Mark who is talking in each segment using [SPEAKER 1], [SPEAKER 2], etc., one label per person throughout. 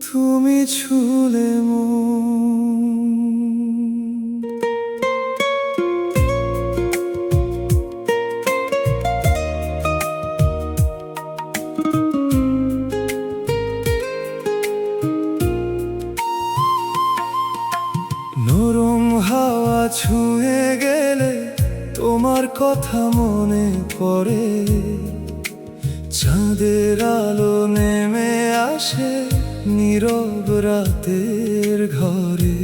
[SPEAKER 1] তুমি ছুলে মন। নরম হাওয়া ছুঁয়ে গেলে তোমার কথা মনে পড়ে, চাঁদের আলো নেমে আসে নীরব রাতের ঘরে।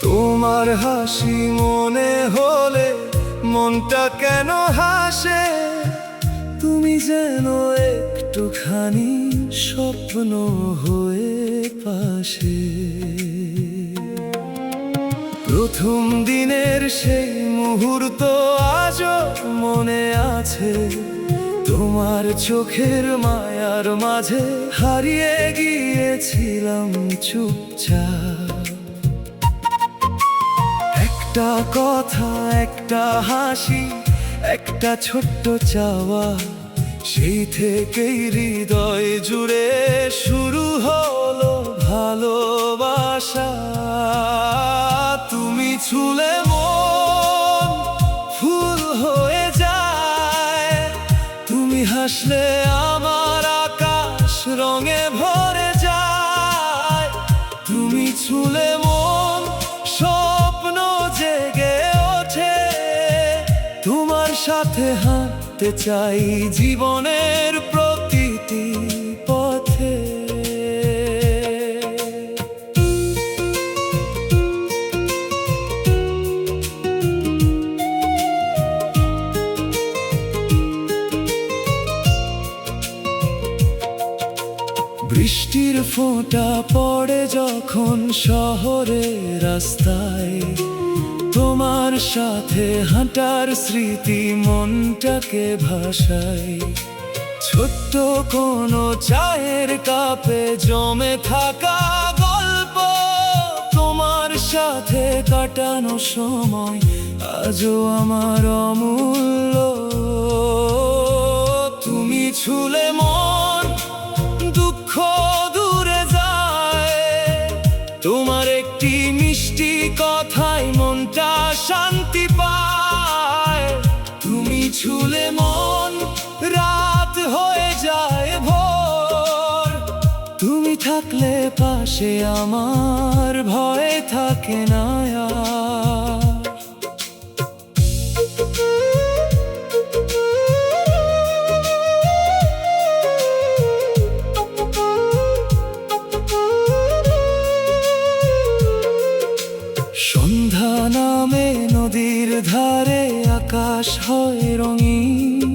[SPEAKER 1] তোমার হাসি মনে হলে মনটা কেন হাসে, তুমি যেন একটুখানি স্বপ্ন হয়ে পাশে। প্রথম দিনের সেই মুহূর্ত আজও মনে আছে, তোমার চোখের মায়ার মাঝে হারিয়ে গিয়েছিলাম চুপচাপ। একটা কথা, একটা হাসি, একটা ছোট্ট চাওয়া, সেই থেকেই হৃদয় জুড়ে শুরু হলো ভালোবাসা। তুমি ছুলে মন ফুল হয়ে যায়, তুমি হাসলে আমার আকাশ রঙে ভরে যায়। তুমি ছুলে মন স্বপ্ন জেগে ওঠে, তোমার সাথে হাঁটতে চাই জীবনের প্রতিটি পথে। বৃষ্টির ফোঁটা পড়ে যখন শহরের রাস্তায়, তোমার সাথে হাঁটার স্মৃতি মনটাকে ভাসায়। ছোট্ট কোনো চায়ের কাপে জমে থাকা গল্প, তোমার সাথে কাটানো সময় আজও আমার অমূল্য। তুমি ছুলে মন দুঃখ দূরে যায়, তোমার একটি মিষ্টি কথায় মনটা শান্তি পায়। তুমি ছুলে মন রাত হয়ে যায় ভোর, তুমি থাকলে পাশে আমার ভয় থাকে না আর। সন্ধ্যা নামে নদীর ধারে আকাশ হয় রঙিন,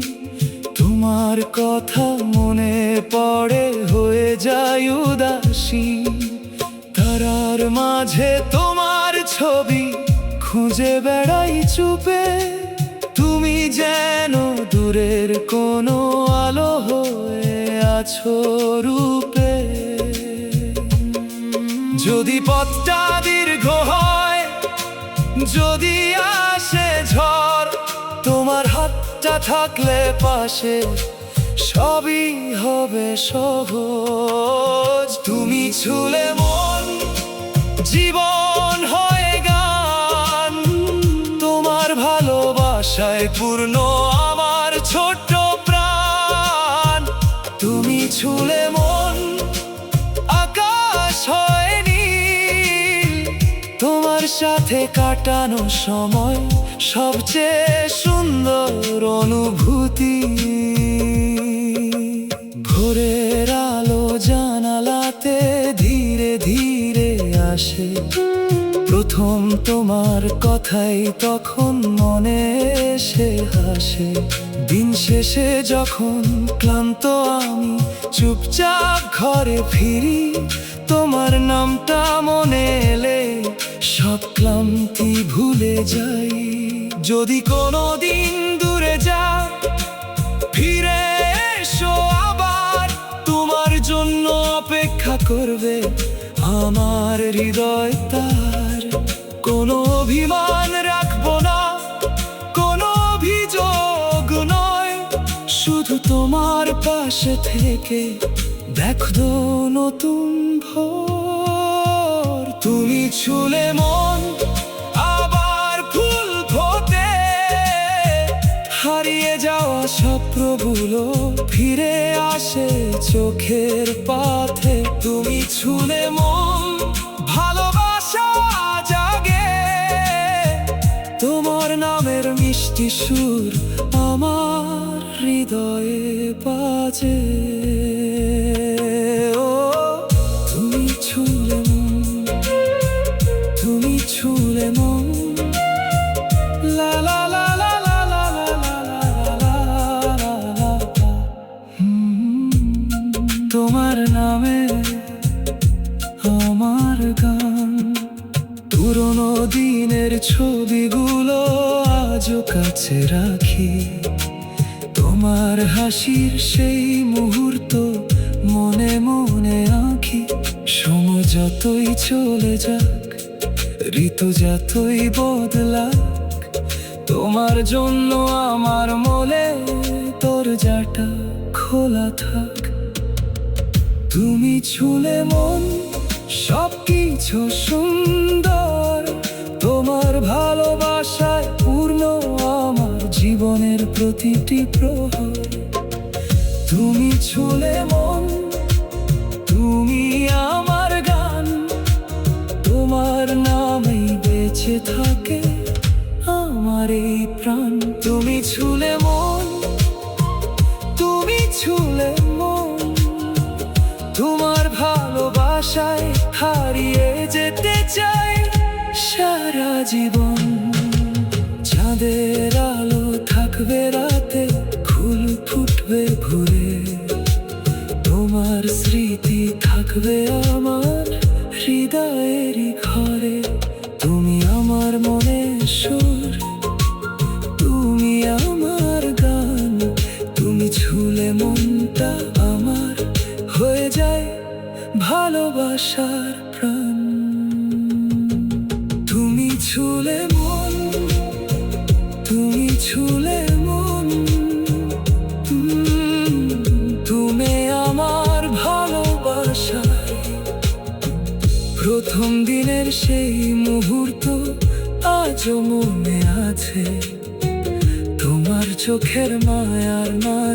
[SPEAKER 1] তোমার কথা মনে পড়ে হয়ে যায় উদাসী। তারার মাঝে তোমার ছবি খুঁজে বেড়াই চুপে, তুমি যেন দূরের কোনো আলো হয়ে আছো রূপে। যদি পথটা দীর্ঘ হয়, যদি আসে ঝড়, তোমার হাতটা থাকলে পাশে সবই হবে সহজ। তুমি ছুলে মন জীবন হয়ে গান, তোমার ভালোবাসায় পূর্ণ আমার ছোট্ট প্রাণ। তুমি ছুলে মন আকাশ হয় নীল, তোমার সাথে কাটানো সময় সবচেয়ে সুন্দর অনুভূতি। ভোরের আলো জানালাতে ধীরে ধীরে আসে, প্রথম তোমার কথাই তখন মনে এসে হাসে। দিন শেষে যখন ক্লান্ত আমি চুপচাপ ঘরে ফিরি, তোমার নামটা মনে এলে সব ক্লান্তি ভুলে যাই। যদি কোনো দিন দূরে যাও, ফিরে এসো আবার, তোমার জন্য অপেক্ষা করবে আমার হৃদয় তার। কোনো অভিমান রাখবো না, কোনো অভিযোগ নয়, শুধু তোমার পাশে থেকে দেখো নতুন ভোর, তুমি ছুলে মন আবার ফুল ফোটে, হারিয়ে যাওয়া স্বপ্নগুলো ফিরে আসে চোখের পাথে। তুমি ছুলে মন ভালোবাসা জাগে, তোমার নামের মিষ্টি সুর আমার হৃদয়ে বাজে। ও তুমি ছুলে মন, তুমি ছুলে মন, লা লা লা লা লা লা লা লা লা লা লা। তোমার নামে আমার গান, পুরোনো দিনের ছবিগুলো আজও কাছে রাখি, তোমার হাসির সেই মুহূর্ত মনে মনে আঁকি। সময় যতই চলে যাক, ঋতু যতই বদলাক, তোমার জন্য আমার মনে দরজাটা খোলা থাক। তুমি ছুলে মন সবকিছু সুন্দর, তোমার ভালোবাসায় পূর্ণ আমার জীবনের প্রতিটি প্রহর। তুমি ছুলে মন, তুমি আমার গান, তোমার নামেই বেঁচে থাকে আমার এই প্রাণ। তুমি ছুলে মন, তুমি ছুলে মন, তোমার ভালোবাসায় হারিয়ে যেতে চাই সারা জীবন। চাঁদের আলো থাকবে রাতে, ফুল ফুটবে ভোরে, তোমার স্মৃতি থাকবে আমার হৃদয়েরই ঘরে। তুমি আমার মনের সুর, তুমি আমার গান, তুমি ছুলে মনটা আমার হয়ে যায় ভালোবাসার প্রাণ। তুমি ছুলে মন, তুমি ছুলে মন, তুমি আমার ভালোবাসায় প্রথম দিনের সেই মুহূর্ত আজও মনে আছে, তোমার চোখের মায়ার মাঝে।